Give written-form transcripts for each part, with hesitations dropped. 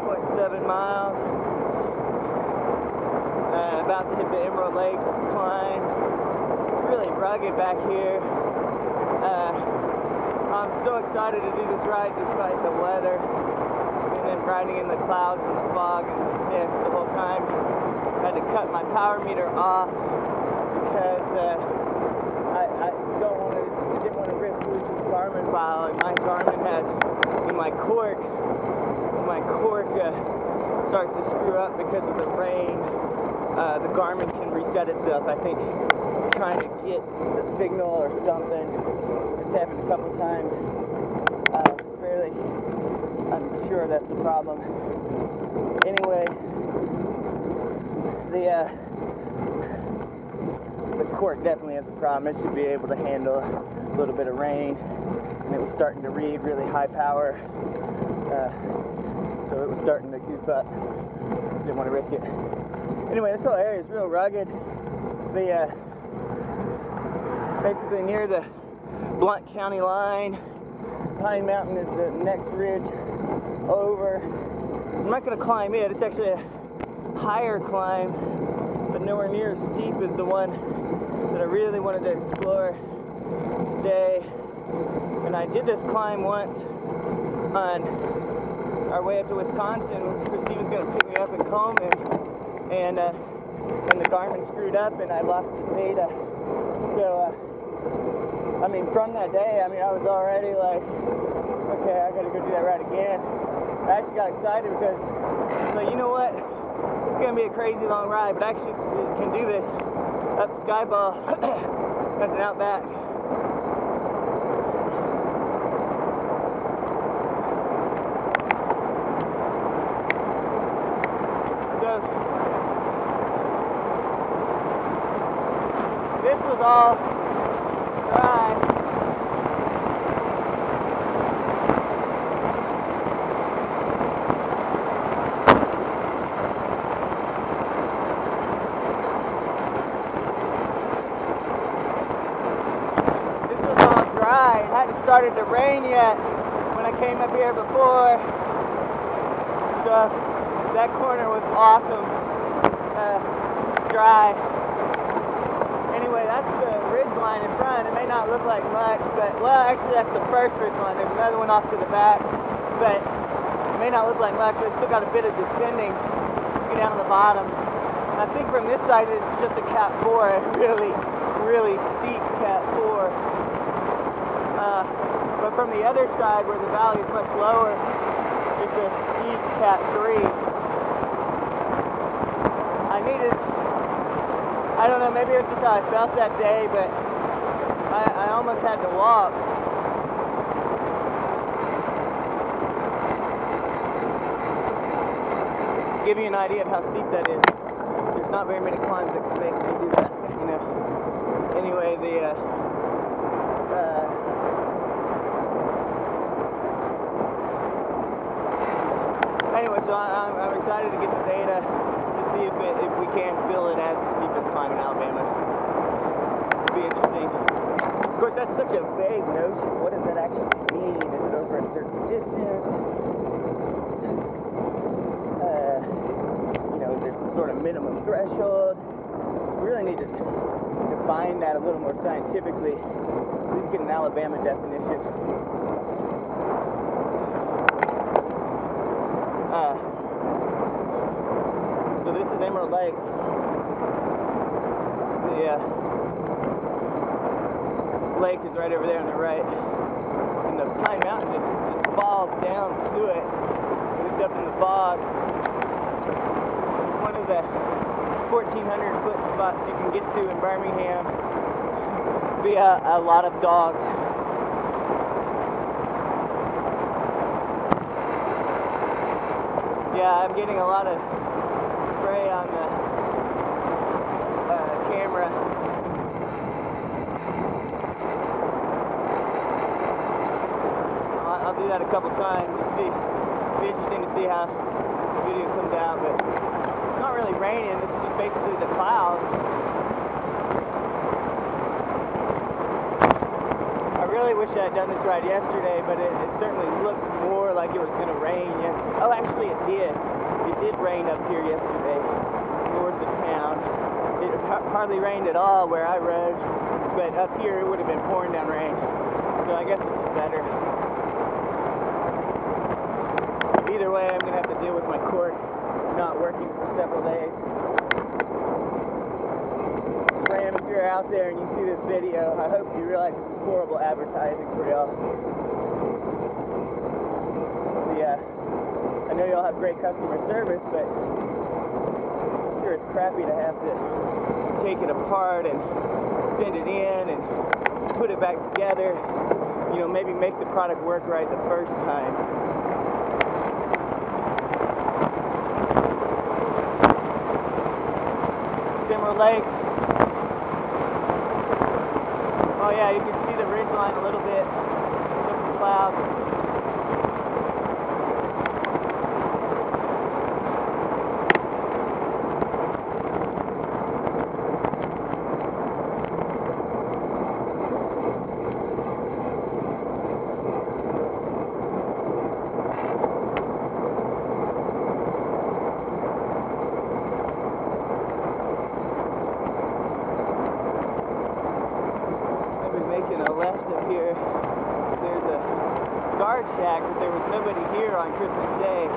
5.7 miles. About to hit the Emerald Lakes climb. It's really rugged back here. I'm so excited to do this ride despite the weather. And then riding in the clouds and the fog and the mist the whole time. I had to cut my power meter off because I didn't want to risk losing the Garmin file. And my Garmin has, in my quarq starts to screw up because of the rain. The Garmin can reset itself. I think trying to get the signal or something. It's happened a couple times. I'm sure that's the problem. Anyway, the quarq definitely has a problem. It should be able to handle a little bit of rain, and it was starting to read really high power, so it was starting to goof up. Didn't want to risk it. Anyway, this whole area is real rugged. Basically near the Blount County line. Pine Mountain is the next ridge over. I'm not going to climb it. It's actually a higher climb, but nowhere near as steep as the one that I really wanted to explore today. And I did this climb once on our way up to Wisconsin. Christine was going to pick me up in Coleman, and the Garmin screwed up and I lost the data. So I mean, from that day, I was already like, okay, I gotta go do that ride again. I actually got excited because, like, you know what? It's gonna be a crazy long ride, but I actually can do this up Skyball. That's an Outback. So, this was all dry. It hadn't started to rain yet when I came up here before, so that corner was awesome, dry. Anyway, that's the ridge line in front. It may not look like much, but, well, actually that's the first ridge line. There's another one off to the back, but it may not look like much, but it's still got a bit of descending. Get down to the bottom. And I think from this side it's just a Cat 4, a really steep Cat 4. But from the other side, where the valley is much lower, it's a steep Cat 3. I don't know, maybe it's just how I felt that day, but I almost had to walk. To give you an idea of how steep that is, there's not very many climbs that can make me do that, you know. Anyway, Anyway, so I'm excited to get the data to see if we can fill it as the steepest climb in Alabama. It'll be interesting. Of course, that's such a vague notion. What does that actually mean? Is it over a certain distance? You know, is there some sort of minimum threshold? We really need to define that a little more scientifically. At least get an Alabama definition. So this is Emerald Lakes. The lake is right over there on the right, and the Pine Mountain just falls down to it, and it's up in the fog. It's one of the 1,400 foot spots you can get to in Birmingham via a lot of dogs. Yeah, I'm getting a lot of spray on the camera. I'll do that a couple times to see. It'll be interesting to see how this video comes out, but it's not really raining. This is just basically the cloud. I really wish I had done this ride yesterday, but it certainly looked more like it was going to rain. Oh, actually it did. It did rain up here yesterday, north of town. It hardly rained at all where I rode, but up here it would have been pouring down rain. So I guess this is better. Either way, I'm going to have to deal with my quarq not working for several days. Ram, if you're out there and you see this video, I hope you realize this is horrible advertising for y'all. I know y'all have great customer service, but I'm sure it's crappy to have to take it apart and send it in and put it back together. You know, maybe make the product work right the first time. Lake. Oh yeah, you can see the ridge line a little bit. Different clouds. Here, there's a guard shack, but there was nobody here on Christmas Day. I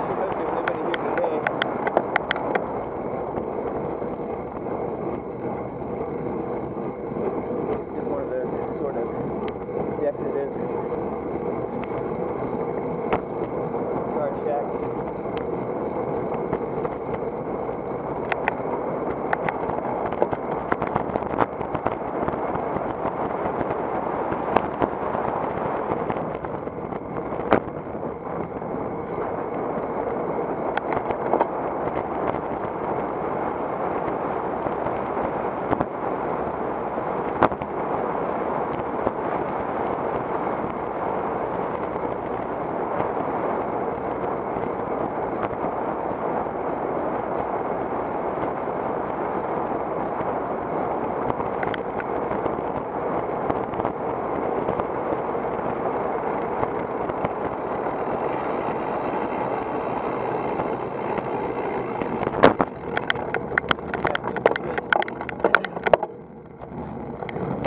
should hope there's nobody here today. It's just one of those sort of decorative guard shacks.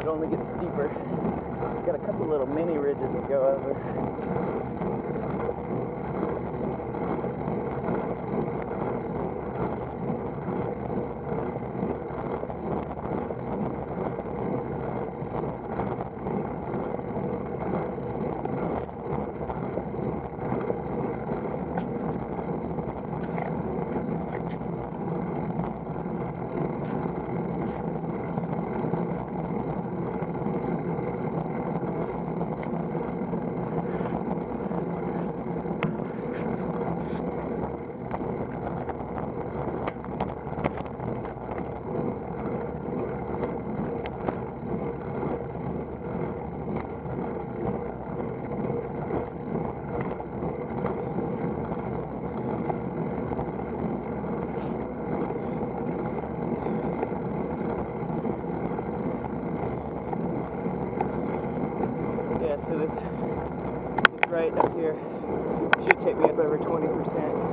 Only gets steeper. Got a couple little mini ridges to go over. So this right up here should take me up over 20%.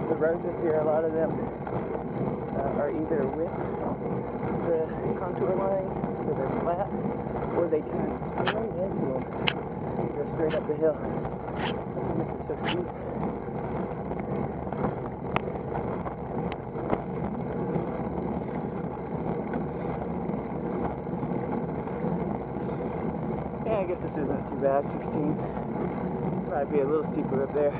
The roads up here, a lot of them are either with the contour lines, so they're flat, or they turn straight into them. Go straight up the hill. That's what makes it so steep. Yeah, I guess this isn't too bad. 16. Might be a little steeper up there.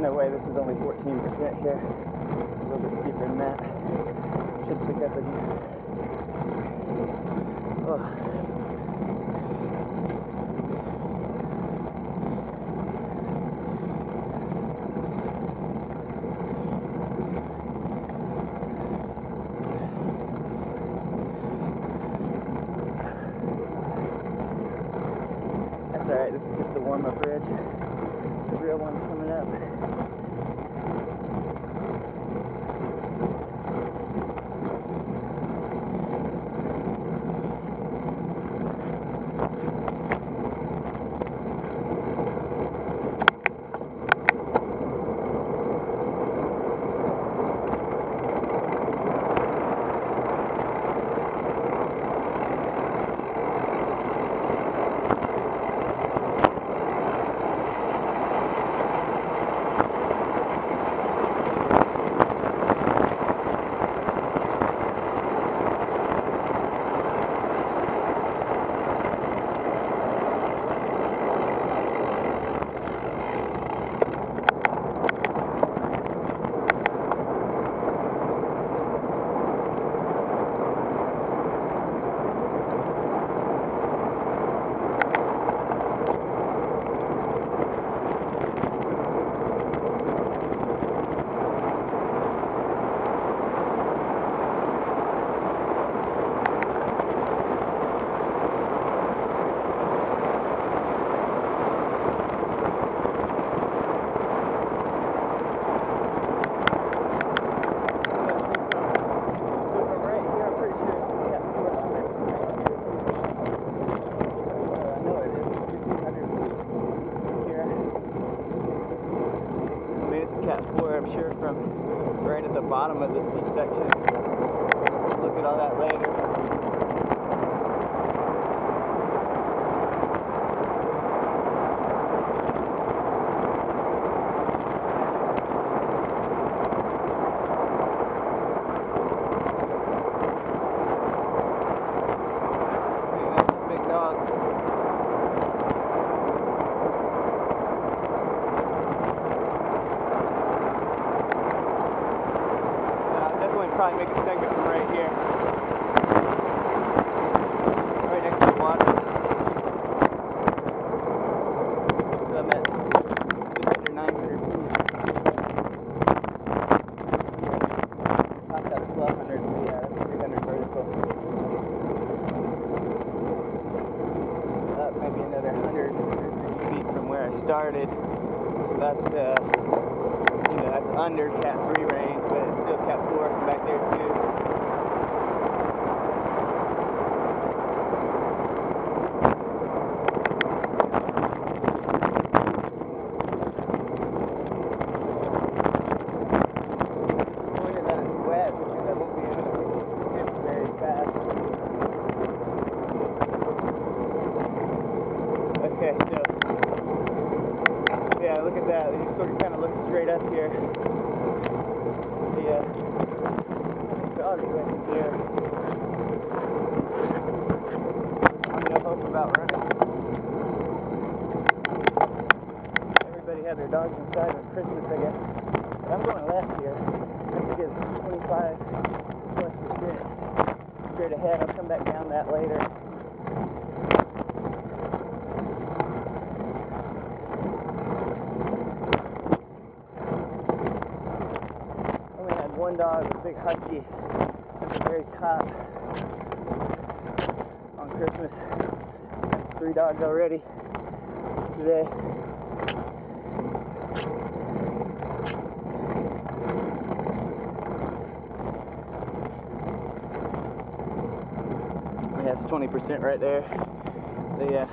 no way this is only 14% here. A little bit steeper than that. Should pick up again. Oh. That's alright, this is just the warm-up ridge. The real one's coming up. I'm sure, from right at the bottom of the steep section. Look at all that later. Big dog. Probably make a segment from right here, right next to the water. So I'm at just under 900 feet. Topped out at 1200, so yeah, that's 300 vertical. Up maybe another 100 feet from where I started. So that's you know, that's under Cat 3 range, but it's still Cat 4 from back there too. Disappointed that it's wet because I won't be able to get ships very fast. Okay, so yeah, look at that. You sort of kind of look straight up here. The dog is right here. I'm no hope about running. Everybody had their dogs inside on Christmas, I guess. But I'm going left here. That's a good 25+% straight ahead. I'll come back down that later. One dog, a big husky, at the very top on Christmas. That's 3 dogs already today. Yeah, it's 20% right there. The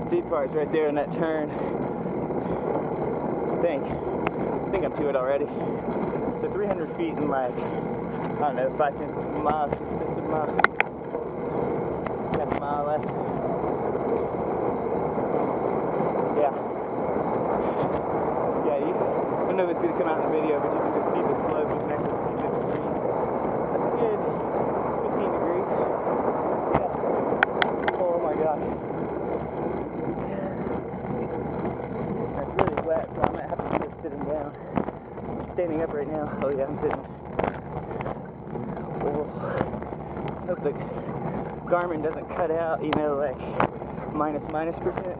steep part's right there in that turn. I think I'm to it already. So 300 feet in like, I don't know, 5/10 of a mile, 6/10 of a mile. Got a mile left. Yeah. Yeah, I don't know if it's going to come out in the video, but you can just see the slope. You can actually see the degrees. That's a good 15 degrees. standing up right now. Oh yeah, I'm sitting. Oh. Hope the Garmin doesn't cut out, you know, like -%.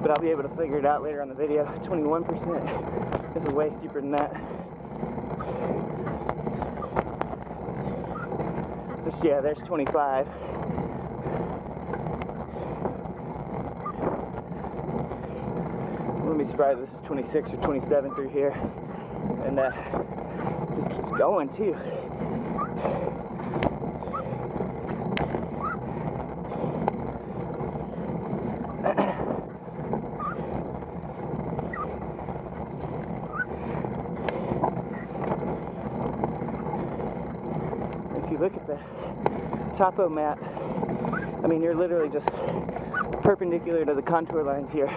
But I'll be able to figure it out later on the video. 21%. This is way steeper than that. Yeah, there's 25. Wouldn't be surprised if this is 26 or 27 through here. And just keeps going too. If you look at the topo map, I mean, you're literally just perpendicular to the contour lines here.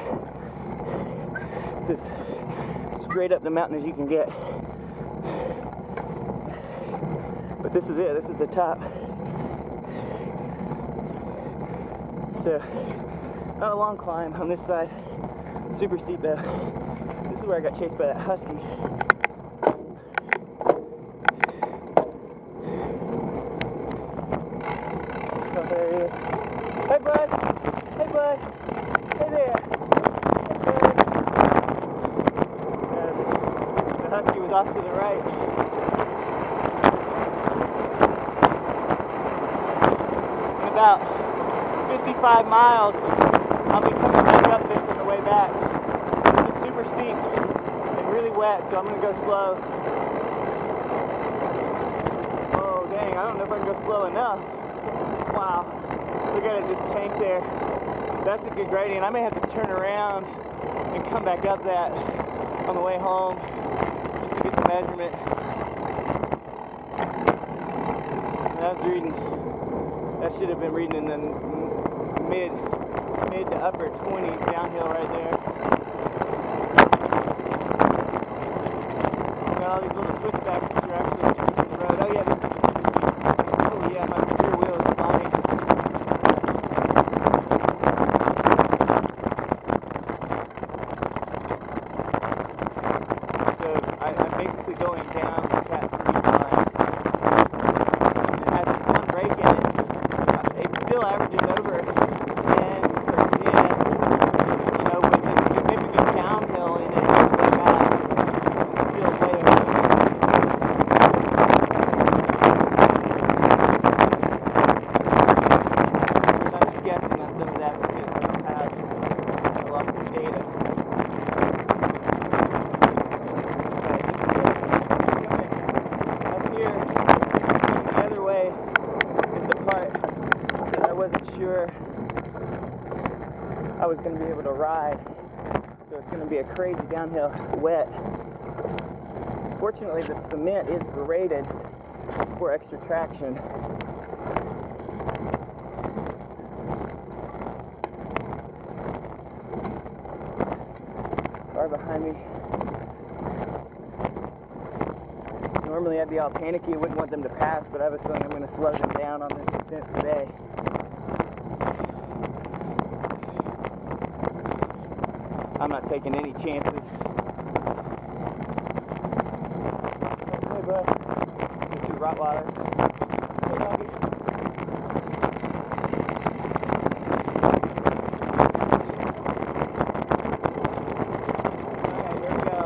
Just straight up the mountain as you can get. But this is it, this is the top. So, not a long climb on this side. Super steep though. This is where I got chased by that husky. Oh, there he is. Hey bud! Hey bud! Hey there! Hey bud! The husky was off to the right. In about 55 miles, I'll be coming back up this on the way back. This is super steep and really wet, so I'm going to go slow. Oh dang, I don't know if I can go slow enough. Wow, look at it just tank there. That's a good gradient. I may have to turn around and come back up that on the way home just to get the measurement. That was reading, that should have been reading in the mid to upper 20s downhill right there. Got all these little switchbacks that you're actually changing the road. Oh yeah, this is just super steep. Oh yeah, my rear wheel is sliding. So I'm basically going down the Cat 3 line. It has this one break in it. It still averages over 10%, you know, with this significant downhill in it. It's still way over. I'm just guessing on some of that because I lost the data. Up here, the other way is the part that I wasn't sure I was going to be able to ride. So it's going to be a crazy downhill, wet. Fortunately, the cement is graded for extra traction. Car behind me. Normally I'd be all panicky, I wouldn't want them to pass, but I have a feeling I'm going to slow them down on this descent today. I'm not taking any chances. Hey bud, the two Rottweilers. Hey doggy. Alright, here we go.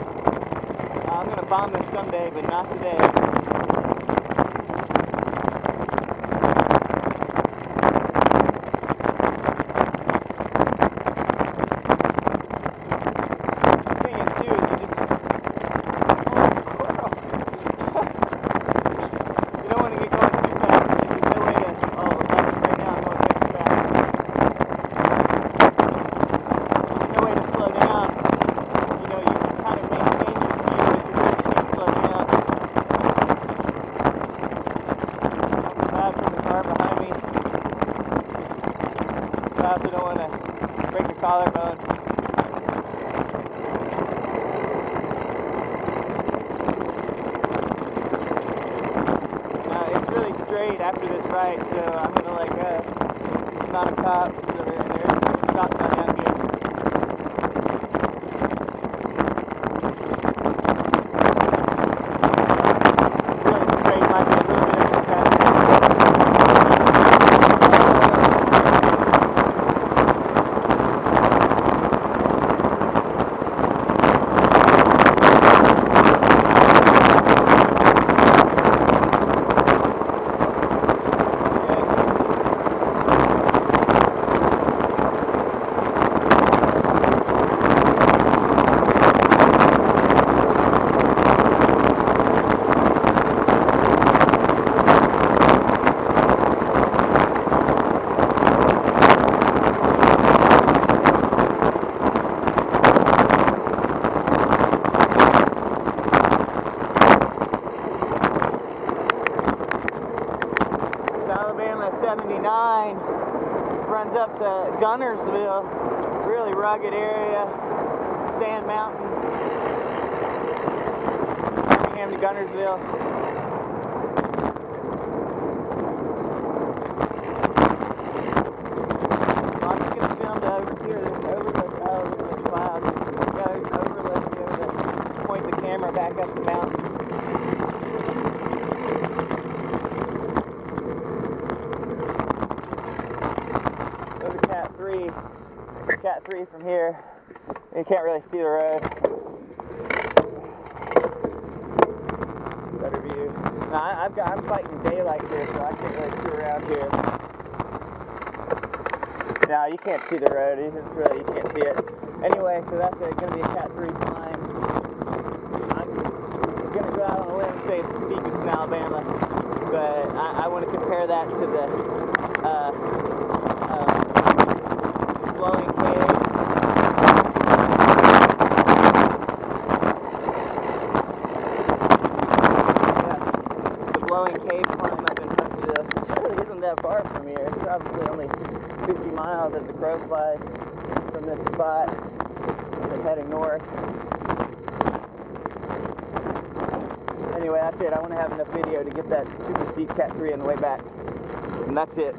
I'm going to bomb this someday, but not today. I also don't want to break your collarbone. It's really straight after this ride, so I'm going to like not a cop, so there's a stop sign down here. 49 runs up to Gunnersville, really rugged area, Sand Mountain, Birmingham to Gunnersville. I'm just going to film over here, over the clouds. Yeah, there's an overlook here to point the camera back up the mountain. Cat 3 from here. You can't really see the road. Better view. No, I'm fighting daylight here, so I can't really see around here. No, you can't see the road. You can't see it. Anyway, so that's going to be a Cat 3 climb. I'm going to go out on a limb and say it's the steepest in Alabama, but I want to compare that to the Blowing Cave. The Blowing Cave climb up in Huntsville, which really isn't that far from here. It's probably only 50 miles as the crow flies from this spot. It's heading north. Anyway, that's it. I want to have enough video to get that super steep Cat 3 on the way back. And that's it.